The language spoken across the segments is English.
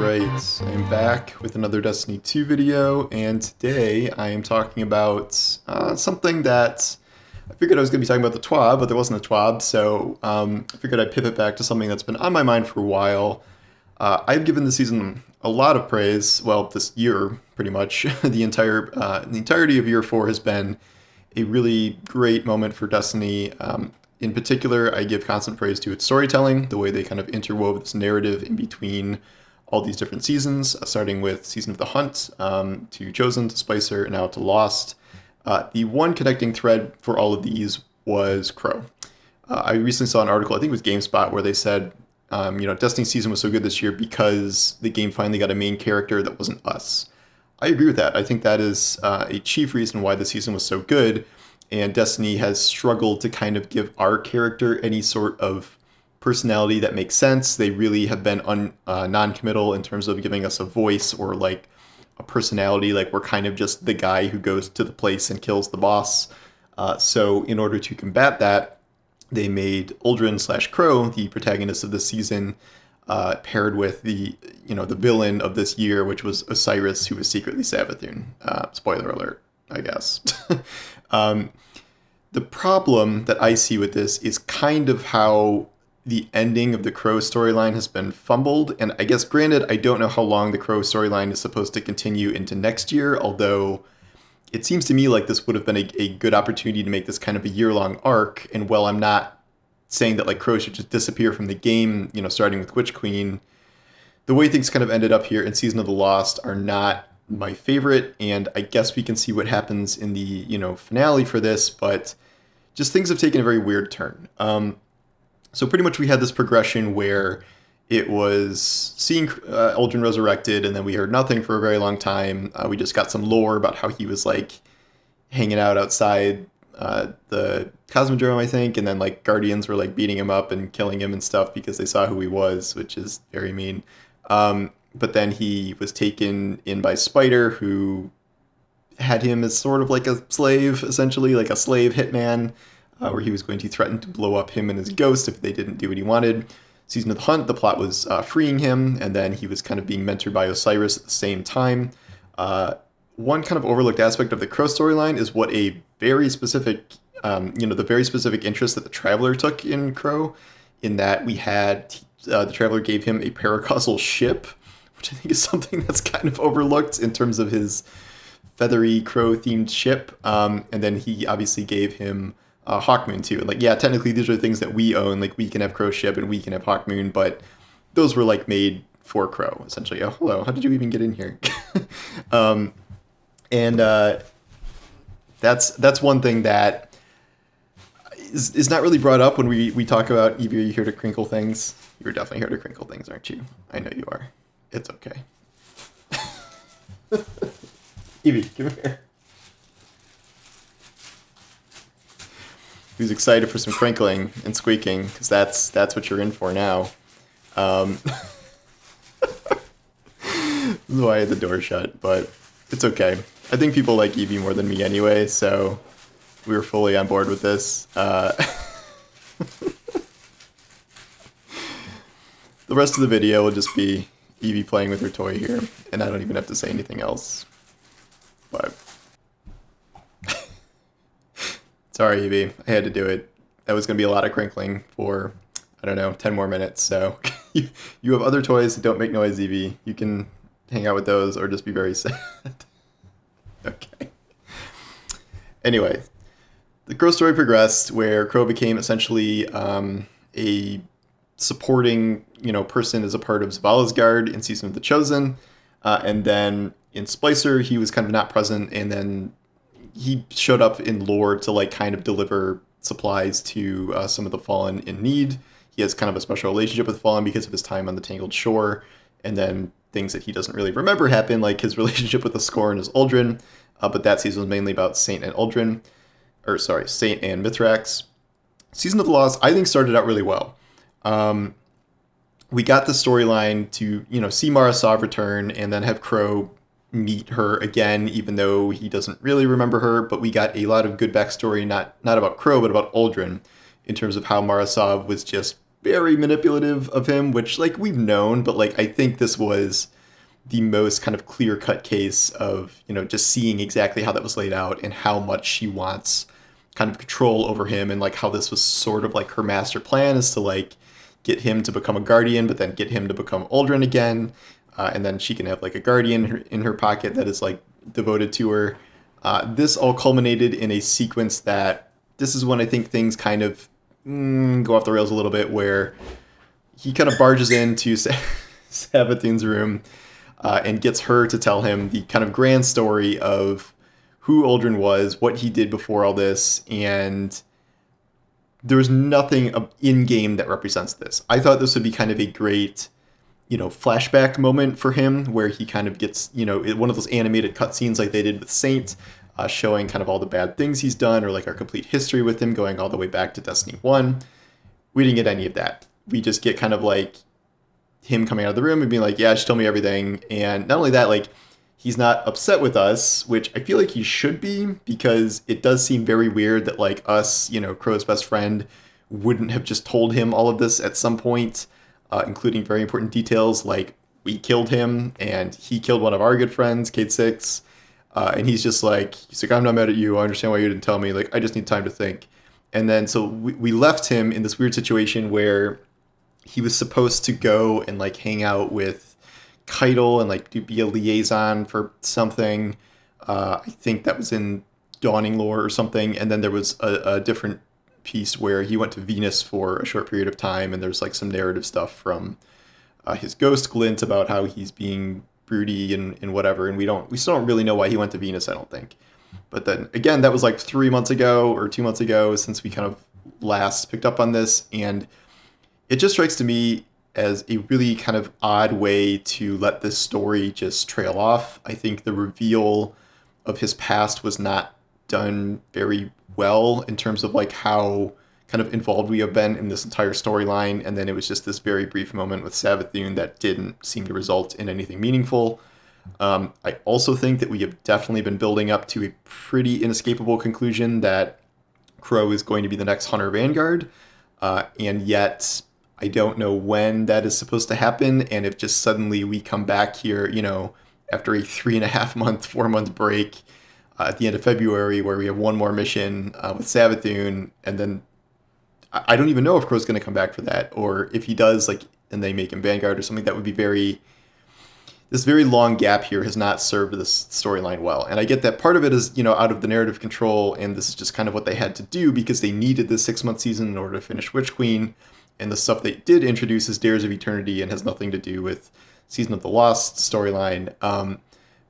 Alright, I'm back with another Destiny 2 video, and today I am talking about something that I figured I was going to be talking about the TWAB, but there wasn't a TWAB, so I figured I'd pivot back to something that's been on my mind for a while. I've given this season a lot of praise, well, this year, pretty much. The entirety of Year 4 has been a really great moment for Destiny. In particular, I give constant praise to its storytelling, the way they kind of interwove this narrative in between all these different seasons, starting with Season of the Hunt, to Chosen, to Spicer, and now to Lost. The one connecting thread for all of these was Crow. I recently saw an article, I think it was GameSpot, where they said, Destiny's season was so good this year because the game finally got a main character that wasn't us. I agree with that. I think that is a chief reason why the season was so good, and Destiny has struggled to kind of give our character any sort of personality that makes sense. They really have been non-committal in terms of giving us a voice or like a personality. Like, we're kind of just the guy who goes to the place and kills the boss. So in order to combat that, they made Uldren / Crow the protagonist of this season, paired with the villain of this year, which was Osiris, who was secretly Savathun. Spoiler alert, I guess. The problem that I see with this is kind of how the ending of the Crow storyline has been fumbled. And I guess, granted, I don't know how long the Crow storyline is supposed to continue into next year, although it seems to me like this would have been a good opportunity to make this kind of a year-long arc. And while I'm not saying that like Crow should just disappear from the game, starting with Witch Queen, the way things kind of ended up here in Season of the Lost are not my favorite. And I guess we can see what happens in the, finale for this, but just things have taken a very weird turn. So pretty much we had this progression where it was seeing Uldren resurrected, and then we heard nothing for a very long time. We just got some lore about how he was like hanging out outside the Cosmodrome, I think, and then like Guardians were like beating him up and killing him and stuff because they saw who he was, which is very mean. But then he was taken in by Spider, who had him as sort of like a slave, essentially, like a slave hitman, where he was going to threaten to blow up him and his ghost if they didn't do what he wanted. Season of the Hunt, the plot was freeing him, and then he was kind of being mentored by Osiris at the same time. One kind of overlooked aspect of the Crow storyline is what a very specific, the very specific interest that the Traveler took in Crow, in that we had, the Traveler gave him a paracausal ship, which I think is something that's kind of overlooked in terms of his feathery Crow-themed ship. And then he obviously gave him Hawkmoon too. And like, yeah, technically these are things that we own. Like, we can have Crow ship and we can have Hawkmoon, but those were like made for Crow, essentially. Oh, hello, how did you even get in here? That's one thing that is not really brought up when we talk about Evie. Are you here to crinkle things? You're definitely here to crinkle things, aren't you? I know you are. It's okay. Evie, come here. Who's excited for some crinkling and squeaking, because that's what you're in for now. This is why I had the door shut, but it's okay. I think people like Evie more than me anyway, so we were fully on board with this. The rest of the video will just be Evie playing with her toy here, and I don't even have to say anything else. But sorry, Evie, I had to do it. That was going to be a lot of crinkling for, 10 more minutes. So you have other toys that don't make noise, Evie. You can hang out with those or just be very sad. Okay. Anyway, the Crow story progressed where Crow became essentially a supporting, person as a part of Zavala's Guard in Season of the Chosen. And then in Splicer, he was kind of not present, and then he showed up in lore to like kind of deliver supplies to some of the Fallen in need. He has kind of a special relationship with Fallen because of his time on the Tangled Shore, and then things that he doesn't really remember happen, like his relationship with the Scorn as Uldren. But that season was mainly about Saint and Saint and Mithrax. Season of the Lost, I think, started out really well. We got the storyline to, see Mara Sov return and then have Crow meet her again, even though he doesn't really remember her. But we got a lot of good backstory, not about Crow, but about Uldren, in terms of how Mara Sov was just very manipulative of him, which like we've known, but like I think this was the most kind of clear cut case of, just seeing exactly how that was laid out and how much she wants kind of control over him, and like how this was sort of like her master plan is to like get him to become a guardian, but then get him to become Aldrin again. And then she can have like a guardian in her pocket that is like devoted to her. This all culminated in a sequence that this is when I think things kind of go off the rails a little bit, where he kind of barges into Savathun's room and gets her to tell him the kind of grand story of who Aldrin was, what he did before all this, and there's nothing in game that represents this. I thought this would be kind of a great, flashback moment for him, where he kind of gets, one of those animated cutscenes like they did with Saint, showing kind of all the bad things he's done, or like our complete history with him going all the way back to Destiny 1. We didn't get any of that. We just get kind of like him coming out of the room and being like, yeah, she told me everything. And not only that, like, he's not upset with us, which I feel like he should be, because it does seem very weird that like us, Crow's best friend, wouldn't have just told him all of this at some point, including very important details like we killed him and he killed one of our good friends, Kate Six. And he's like, I'm not mad at you. I understand why you didn't tell me. Like, I just need time to think. And then so we left him in this weird situation where he was supposed to go and like hang out with Keitel and like be a liaison for something. I think that was in Dawning Lore or something. And then there was a different piece where he went to Venus for a short period of time, and there's like some narrative stuff from his ghost glint about how he's being broody and whatever, and we still don't really know why he went to Venus, I don't think. But then again, that was like 3 months ago or 2 months ago since we kind of last picked up on this, and it just strikes to me as a really kind of odd way to let this story just trail off. I think the reveal of his past was not done very well in terms of like how kind of involved we have been in this entire storyline, and then it was just this very brief moment with Savathun that didn't seem to result in anything meaningful. I also think that we have definitely been building up to a pretty inescapable conclusion that Crow is going to be the next Hunter Vanguard, and yet I don't know when that is supposed to happen, and if just suddenly we come back here, after a 3.5 month, 4 month break at the end of February, where we have one more mission with Savathun, and then I don't even know if Crow's going to come back for that, or if he does, like, and they make him Vanguard or something. That would be this very long gap here has not served this storyline well. And I get that part of it is, out of the narrative control, and this is just kind of what they had to do because they needed this 6-month season in order to finish Witch Queen. And the stuff they did introduce is Dares of Eternity and has nothing to do with Season of the Lost storyline.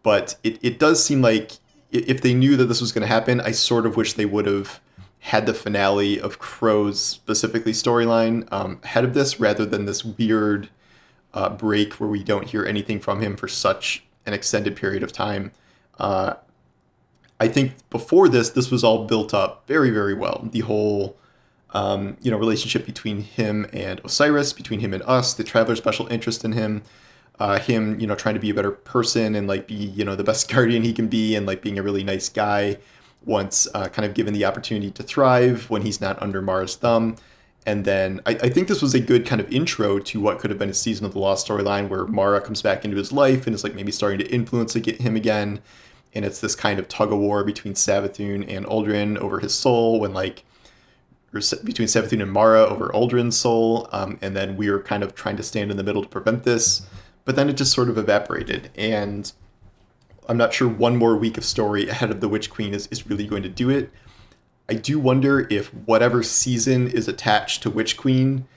But it does seem like if they knew that this was going to happen, I sort of wish they would have had the finale of Crow's specifically storyline ahead of this, rather than this weird break where we don't hear anything from him for such an extended period of time. I think before this was all built up very, very well. The whole relationship between him and Osiris, between him and us, the Traveler's special interest in him, him, trying to be a better person and like be, the best guardian he can be, and like being a really nice guy once kind of given the opportunity to thrive when he's not under Mara's thumb. And then I think this was a good kind of intro to what could have been a Season of the Lost storyline, where Mara comes back into his life and is like maybe starting to influence him again. And it's this kind of tug of war between Savathun and Aldrin over his soul, when like, or between Savathun and Mara over Aldrin's soul. And then we were kind of trying to stand in the middle to prevent this. But then it just sort of evaporated. And I'm not sure one more week of story ahead of the Witch Queen is really going to do it. I do wonder if whatever season is attached to Witch Queen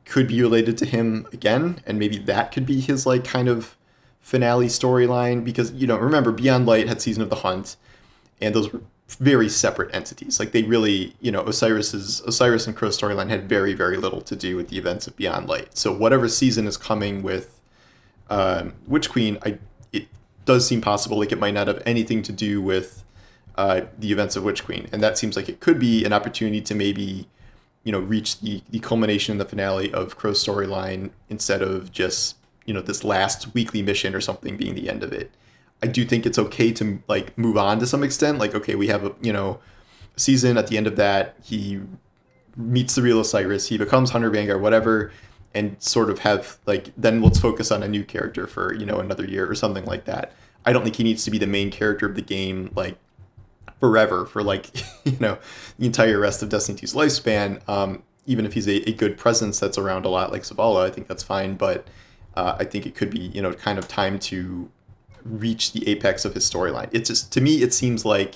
could be related to him again, and maybe that could be his like kind of finale storyline, because remember, Beyond Light had Season of the Hunt, and those were very separate entities. Like they really, Osiris and Crow's storyline had very, very little to do with the events of Beyond Light. So whatever season is coming with Witch Queen, it does seem possible like it might not have anything to do with the events of Witch Queen, and that seems like it could be an opportunity to maybe reach the culmination in the finale of Crow's storyline, instead of just this last weekly mission or something being the end of it. I do think it's okay to like move on to some extent. Like, okay, we have a season. At the end of that, he meets the real Osiris, he becomes Hunter Vanguard, whatever, and sort of have like, then let's focus on a new character for, you know, another year or something like that. I don't think he needs to be the main character of the game like forever for like you know, the entire rest of Destiny 2's lifespan. Even if he's a good presence that's around a lot like Zavala, I think that's fine. But I think it could be, you know, kind of time to reach the apex of his storyline. It's just, to me, it seems like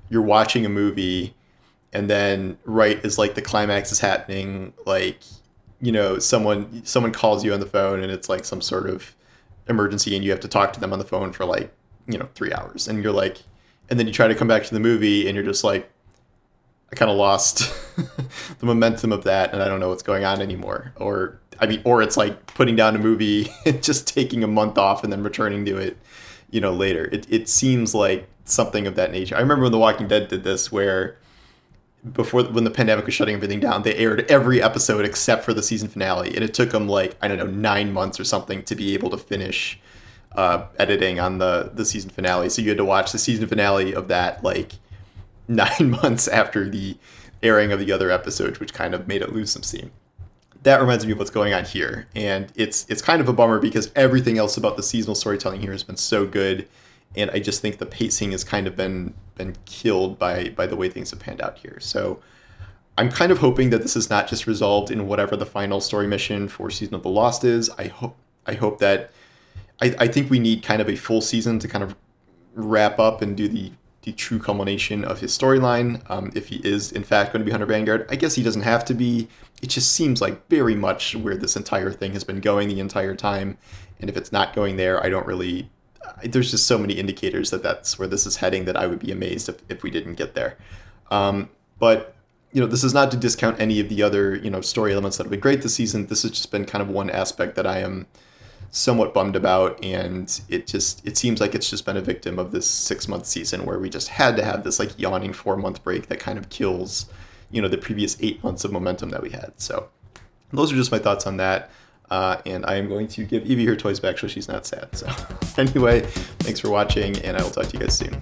you're watching a movie, and then right as like the climax is happening, like, you know, someone calls you on the phone and it's like some sort of emergency, and you have to talk to them on the phone for like, you know, 3 hours, and you're like, and then you try to come back to the movie and you're just like, I kind of lost the momentum of that, and I don't know what's going on anymore. Or I mean, or it's like putting down a movie and just taking a month off and then returning to it, you know, later. It seems like something of that nature. I remember when The Walking Dead did this, where when the pandemic was shutting everything down, they aired every episode except for the season finale, and it took them like, I don't know, 9 months or something to be able to finish editing on the season finale. So you had to watch the season finale of that like 9 months after the airing of the other episodes, which kind of made it lose some steam. That reminds me of what's going on here, and it's kind of a bummer because everything else about the seasonal storytelling here has been so good, and I just think the pacing has kind of been killed by the way things have panned out here. So I'm kind of hoping that this is not just resolved in whatever the final story mission for Season of the Lost is. I hope that I think we need kind of a full season to kind of wrap up and do the true culmination of his storyline. If he is in fact going to be Hunter Vanguard, I guess he doesn't have to be. It just seems like very much where this entire thing has been going the entire time. And if it's not going there, I don't really, there's just so many indicators that that's where this is heading that I would be amazed if we didn't get there. But, you know, this is not to discount any of the other, you know, story elements that have been great this season. This has just been kind of one aspect that I am somewhat bummed about, and it seems like it's just been a victim of this 6-month season where we just had to have this like yawning 4-month break that kind of kills, you know, the previous 8 months of momentum that we had. So those are just my thoughts on that. And I am going to give Evie her toys back so she's not sad. So anyway, thanks for watching, and I will talk to you guys soon.